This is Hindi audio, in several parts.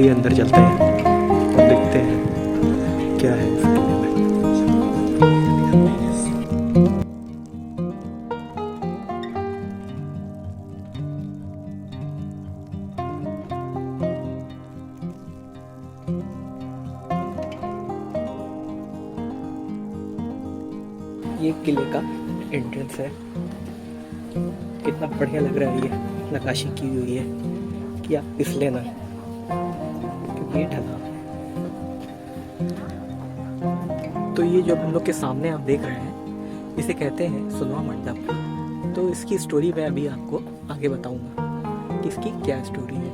आइए अंदर चलते हैं और देखते हैं क्या है इस किले में। ये किले का एंट्रेंस है। कितना बढ़िया लग रहा है, ये नक्काशी की हुई है कि आप फिसले ना, क्योंकि ये ढला। तो ये जो हम लोग के सामने आप देख रहे हैं, इसे कहते हैं सुनवा मंडप। तो इसकी स्टोरी मैं अभी आपको आगे बताऊंगा कि इसकी क्या स्टोरी है।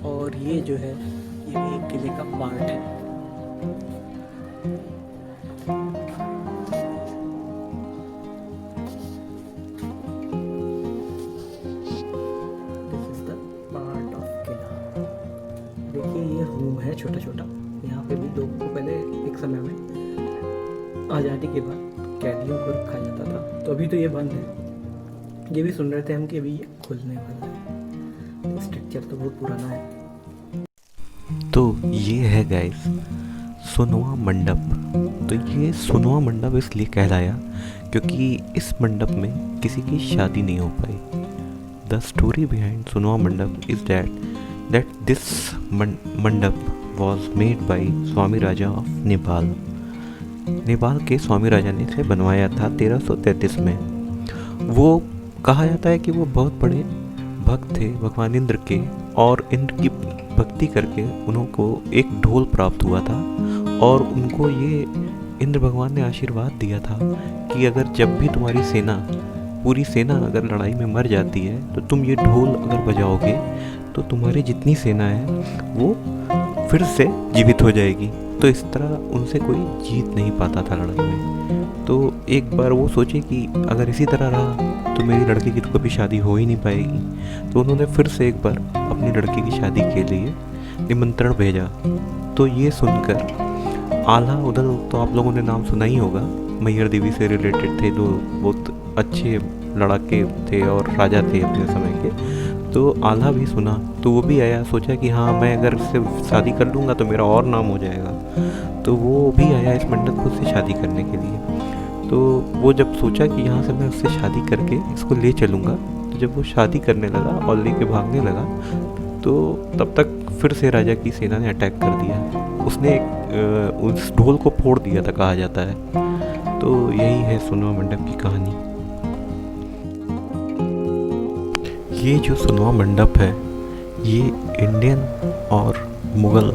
और ये जो है, ये भी एक किले का पार्ट है। देखिए ये रूम है छोटा छोटा। यहाँ पे भी लोगों को पहले एक समय में आज़ादी के बाद कैदियों को रखा जाता था, तो अभी तो ये बंद है। ये भी सुन रहे थे हम कि अभी ये खुलने वाला है। स्ट्रक्चर तो बहुत पुराना है। तो ये है गाइस सुनवा मंडप। तो ये सुनवा मंडप इसलिए कहलाया क्योंकि इस मंडप में किसी की शादी नहीं हो पाई। द स्टोरी बिहाइंड सुनवा मंडप इज that this मंडप was made by Swami Raja of Nepal. Nepal के स्वामी राजा ने इसे बनवाया था 1333 में। वो कहा जाता है कि वो बहुत बड़े भक्त थे भगवान इंद्र के, और इंद्र की भक्ति करके उनको एक ढोल प्राप्त हुआ था, और उनको ये इंद्र भगवान ने आशीर्वाद दिया था कि अगर जब भी तुम्हारी सेना, पूरी सेना अगर लड़ाई में मर जाती है, तो तुम ये ढोल अगर बजाओगे तो तुम्हारी जितनी सेना है वो फिर से जीवित हो जाएगी। तो इस तरह उनसे कोई जीत नहीं पाता था लड़ाई में। तो एक बार वो सोचे कि अगर इसी तरह रहा तो मेरी लड़की की तो कभी शादी हो ही नहीं पाएगी। तो उन्होंने फिर से एक बार अपनी लड़की की शादी के लिए निमंत्रण भेजा। तो ये सुनकर आल्हा उदल, तो आप लोगों ने नाम सुना ही होगा, मैहर देवी से रिलेटेड थे, जो बहुत अच्छे लड़ाके थे और राजा थे अपने समय के। तो आल्हा भी सुना, तो वो भी आया, सोचा कि हाँ मैं अगर इससे शादी कर लूँगा तो मेरा और नाम हो जाएगा। तो वो भी आया इस मंडप को उससे शादी करने के लिए। तो वो जब सोचा कि यहाँ से मैं उससे शादी करके इसको ले चलूँगा, तो जब वो शादी करने लगा और लेके भागने लगा, तो तब तक फिर से राजा की सेना ने अटैक कर दिया। उसने उस ढोल को फोड़ दिया था, कहा जाता है। तो यही है सुनवा मंडप की कहानी। ये जो सुनवा मंडप है, ये इंडियन और मुग़ल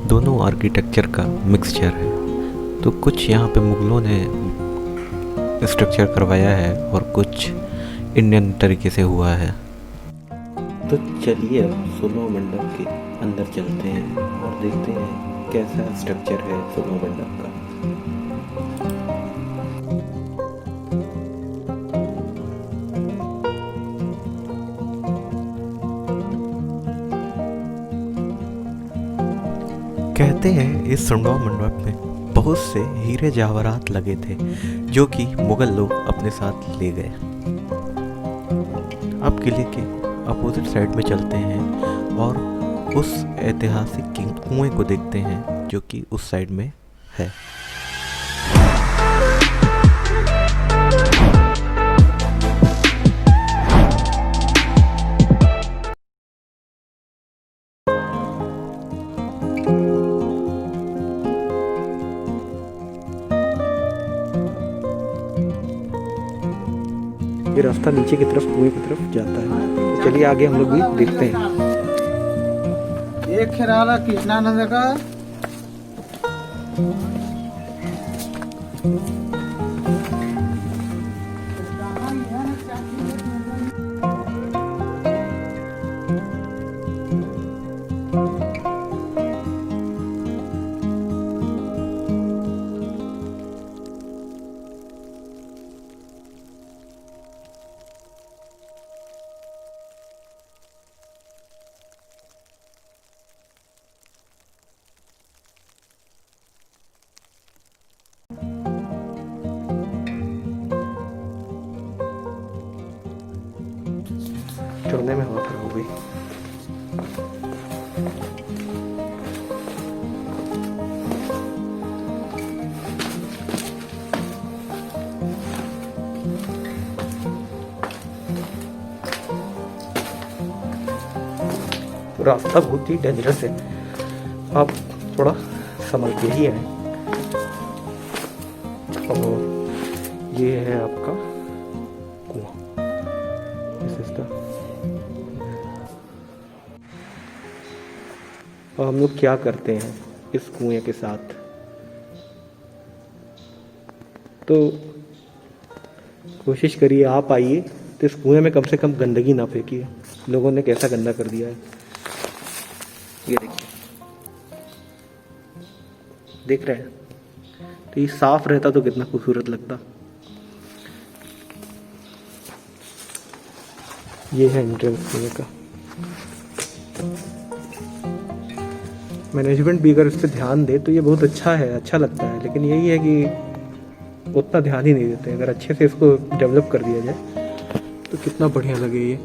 दोनों आर्किटेक्चर का मिक्सचर है। तो कुछ यहाँ पे मुग़लों ने स्ट्रक्चर करवाया है और कुछ इंडियन तरीके से हुआ है। तो चलिए अब सुनवा मंडप के अंदर चलते हैं और देखते हैं कैसा स्ट्रक्चर है सुनवा मंडप का। कहते हैं इस सुनवा मंडप में बहुत से हीरे जवाहरात लगे थे, जो कि मुग़ल लोग अपने साथ ले गए। अब किले के अपोजिट साइड में चलते हैं और उस ऐतिहासिक कुएं को देखते हैं जो कि उस साइड में है। ये रास्ता नीचे की तरफ, कुएं की तरफ जाता है। तो चलिए आगे हम लोग भी देखते हैं। एक खेराला कृष्णानंद का चढ़ने में हवा खराब हो गई। रास्ता बहुत ही डेंजरस है, आप थोड़ा संभल के ही आए। और ये है आपका कुआं। और हम लोग क्या करते हैं इस कुएं के साथ, तो कोशिश करिए आप आइए तो इस कुएं में कम से कम गंदगी ना फेंकिए। लोगों ने कैसा गंदा कर दिया है, ये देखिए, देख रहे हैं। तो ये साफ रहता तो कितना खूबसूरत लगता। ये है एंट्रेंस कुएं का। मैनेजमेंट भी अगर इस पर ध्यान दे तो ये बहुत अच्छा है, अच्छा लगता है, लेकिन यही है कि उतना ध्यान ही नहीं देते। अगर अच्छे से इसको डेवलप कर दिया जाए तो कितना बढ़िया लगे ये।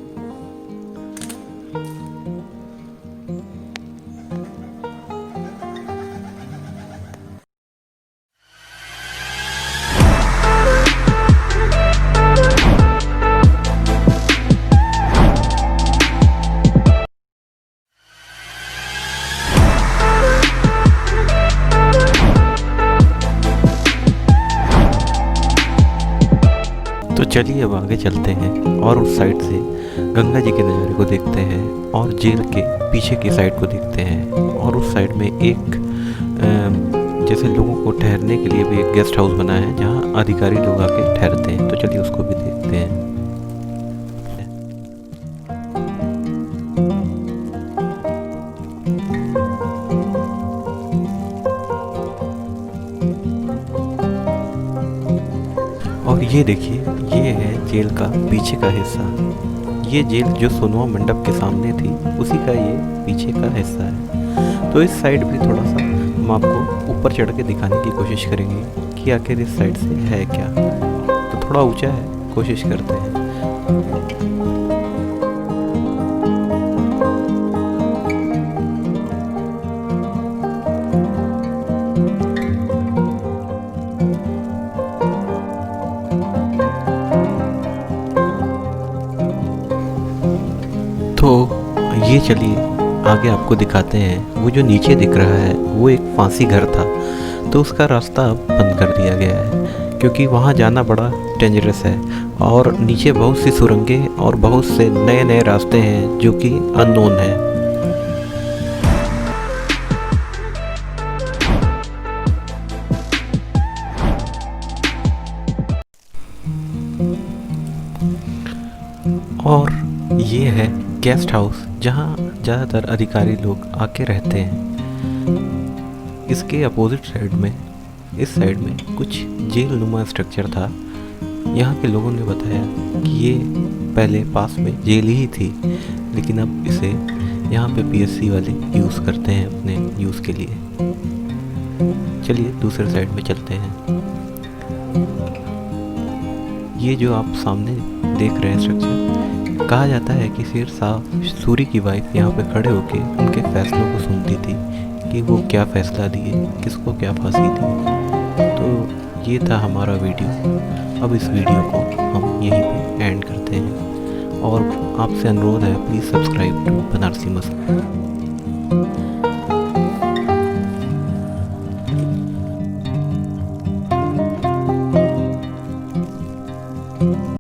तो चलिए अब आगे चलते हैं और उस साइड से गंगा जी के नज़ारे को देखते हैं और जेल के पीछे की साइड को देखते हैं। और उस साइड में एक जैसे लोगों को ठहरने के लिए भी एक गेस्ट हाउस बना है जहां अधिकारी लोग आके ठहरते हैं। तो चलिए उसको भी देखते हैं। और ये देखिए, ये है जेल का पीछे का हिस्सा। ये जेल जो सोनवा मंडप के सामने थी उसी का ये पीछे का हिस्सा है। तो इस साइड भी थोड़ा सा हम आपको ऊपर चढ़ के दिखाने की कोशिश करेंगे कि आखिर इस साइड से है क्या। तो थोड़ा ऊंचा है, कोशिश करते हैं। तो ये चलिए आगे आपको दिखाते हैं। वो जो नीचे दिख रहा है वो एक फांसी घर था, तो उसका रास्ता अब बंद कर दिया गया है क्योंकि वहाँ जाना बड़ा डेंजरस है। और नीचे बहुत सी सुरंगें और बहुत से नए नए रास्ते हैं जो कि अननोन है। और ये है गेस्ट हाउस जहाँ ज़्यादातर अधिकारी लोग आके रहते हैं। इसके अपोजिट साइड में, इस साइड में कुछ जेल नुमा स्ट्रक्चर था। यहाँ के लोगों ने बताया कि ये पहले पास में जेल ही थी, लेकिन अब इसे यहाँ पे पीएससी वाले यूज़ करते हैं अपने यूज़ के लिए। चलिए दूसरे साइड में चलते हैं। ये जो आप सामने देख रहे हैं स्ट्रक्चर, कहा जाता है कि शेर शाह सूरी की वाइफ यहाँ पे खड़े होके उनके फैसलों को सुनती थी कि वो क्या फ़ैसला दिए, किसको क्या फांसी दी। तो ये था हमारा वीडियो। अब इस वीडियो को हम यहीं पे एंड करते हैं और आपसे अनुरोध है, प्लीज़ सब्सक्राइब टू बनारसी मस्जिद।